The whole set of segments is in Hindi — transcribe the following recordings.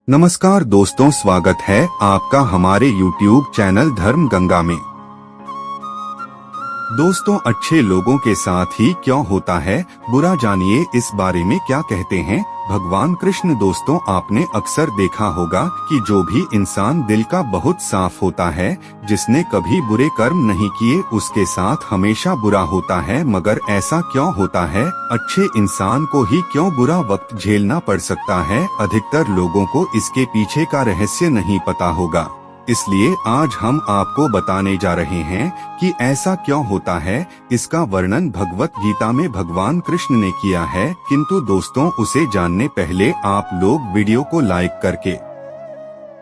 नमस्कार दोस्तों, स्वागत है आपका हमारे YouTube चैनल धर्म गंगा में। दोस्तों, अच्छे लोगों के साथ ही क्यों होता है बुरा, जानिए इस बारे में क्या कहते हैं भगवान कृष्ण। दोस्तों, आपने अक्सर देखा होगा कि जो भी इंसान दिल का बहुत साफ होता है, जिसने कभी बुरे कर्म नहीं किए, उसके साथ हमेशा बुरा होता है। मगर ऐसा क्यों होता है? अच्छे इंसान को ही क्यों बुरा वक्त झेलना पड़ सकता है? अधिकतर लोगों को इसके पीछे का रहस्य नहीं पता होगा। इसलिए आज हम आपको बताने जा रहे हैं कि ऐसा क्यों होता है। इसका वर्णन भगवत गीता में भगवान कृष्ण ने किया है। किंतु दोस्तों, उसे जानने पहले आप लोग वीडियो को लाइक करके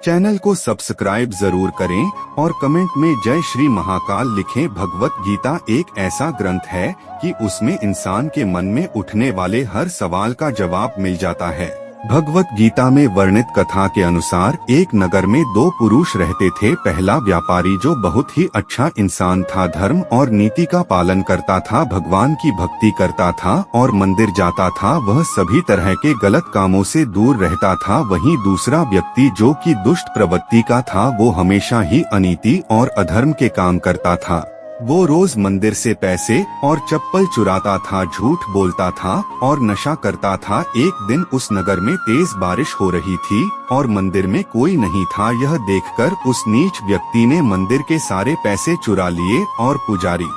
चैनल को सब्सक्राइब जरूर करें और कमेंट में जय श्री महाकाल लिखें। भगवत गीता एक ऐसा ग्रंथ है कि उसमें इंसान के मन में उठने वाले हर सवाल का जवाब मिल जाता है। भगवत गीता में वर्णित कथा के अनुसार एक नगर में दो पुरुष रहते थे। पहला व्यापारी जो बहुत ही अच्छा इंसान था, धर्म और नीति का पालन करता था, भगवान की भक्ति करता था और मंदिर जाता था। वह सभी तरह के गलत कामों से दूर रहता था। वहीं दूसरा व्यक्ति जो कि दुष्ट प्रवृत्ति का था, वो हमेशा ही अनीति और अधर्म के काम करता था। वो रोज मंदिर से पैसे और चप्पल चुराता था, झूठ बोलता था और नशा करता था। एक दिन उस नगर में तेज बारिश हो रही थी और मंदिर में कोई नहीं था। यह देखकर उस नीच व्यक्ति ने मंदिर के सारे पैसे चुरा लिए और पुजारी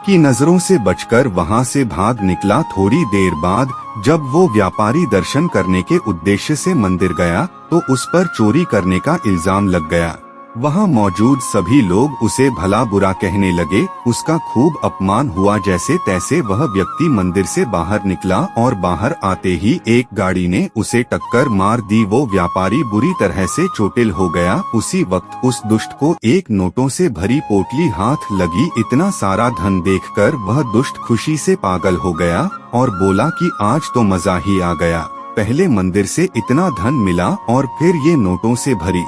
की नजरों से बचकर वहां से भाग निकला। थोड़ी देर बाद जब वो व्यापारी दर्शन करने के उद्देश्य से मंदिर गया तो उस पर चोरी करने का इल्जाम लग गया। वहां मौजूद सभी लोग उसे भला बुरा कहने लगे। उसका खूब अपमान हुआ। जैसे तैसे वह व्यक्ति मंदिर से बाहर निकला और बाहर आते ही एक गाड़ी ने उसे टक्कर मार दी। वो व्यापारी बुरी तरह से चोटिल हो गया। उसी वक्त उस दुष्ट को एक नोटों से भरी पोटली हाथ लगी। इतना सारा धन देखकर वह दुष्ट खुशी से पागल हो गया और बोला कि आज तो मजा ही आ गया। पहले मंदिर से इतना धन मिला और फिर ये नोटों से भरी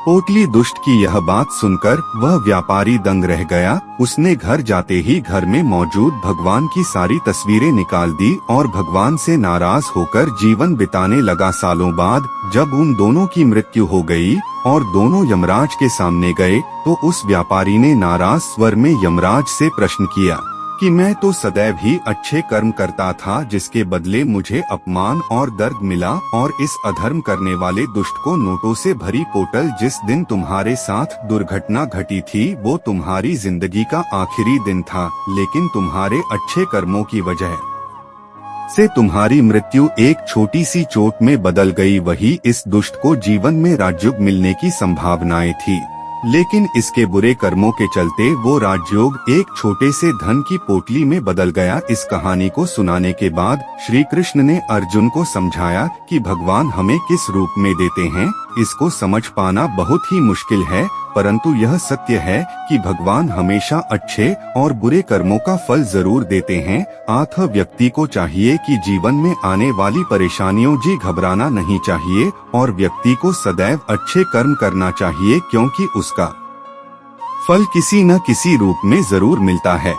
पोटली। दुष्ट की यह बात सुनकर वह व्यापारी दंग रह गया। उसने घर जाते ही घर में मौजूद भगवान की सारी तस्वीरें निकाल दी और भगवान से नाराज होकर जीवन बिताने लगा। सालों बाद जब उन दोनों की मृत्यु हो गई और दोनों यमराज के सामने गए तो उस व्यापारी ने नाराज स्वर में यमराज से प्रश्न किया कि मैं तो सदैव ही अच्छे कर्म करता था, जिसके बदले मुझे अपमान और दर्द मिला। और इस अधर्म करने वाले दुष्ट को नोटों से भरी पोटल। जिस दिन तुम्हारे साथ दुर्घटना घटी थी वो तुम्हारी जिंदगी का आखिरी दिन था, लेकिन तुम्हारे अच्छे कर्मों की वजह से तुम्हारी मृत्यु एक छोटी सी चोट में बदल गई। वही इस दुष्ट को जीवन में राजयोग मिलने की संभावनाएं थी, लेकिन इसके बुरे कर्मों के चलते वो राजयोग एक छोटे से धन की पोटली में बदल गया। इस कहानी को सुनाने के बाद श्री कृष्ण ने अर्जुन को समझाया कि भगवान हमें किस रूप में देते हैं, इसको समझ पाना बहुत ही मुश्किल है, परंतु यह सत्य है कि भगवान हमेशा अच्छे और बुरे कर्मों का फल जरूर देते हैं। अतः व्यक्ति को चाहिए कि जीवन में आने वाली परेशानियों से घबराना नहीं चाहिए और व्यक्ति को सदैव अच्छे कर्म करना चाहिए, क्योंकि उसका फल किसी न किसी रूप में जरूर मिलता है।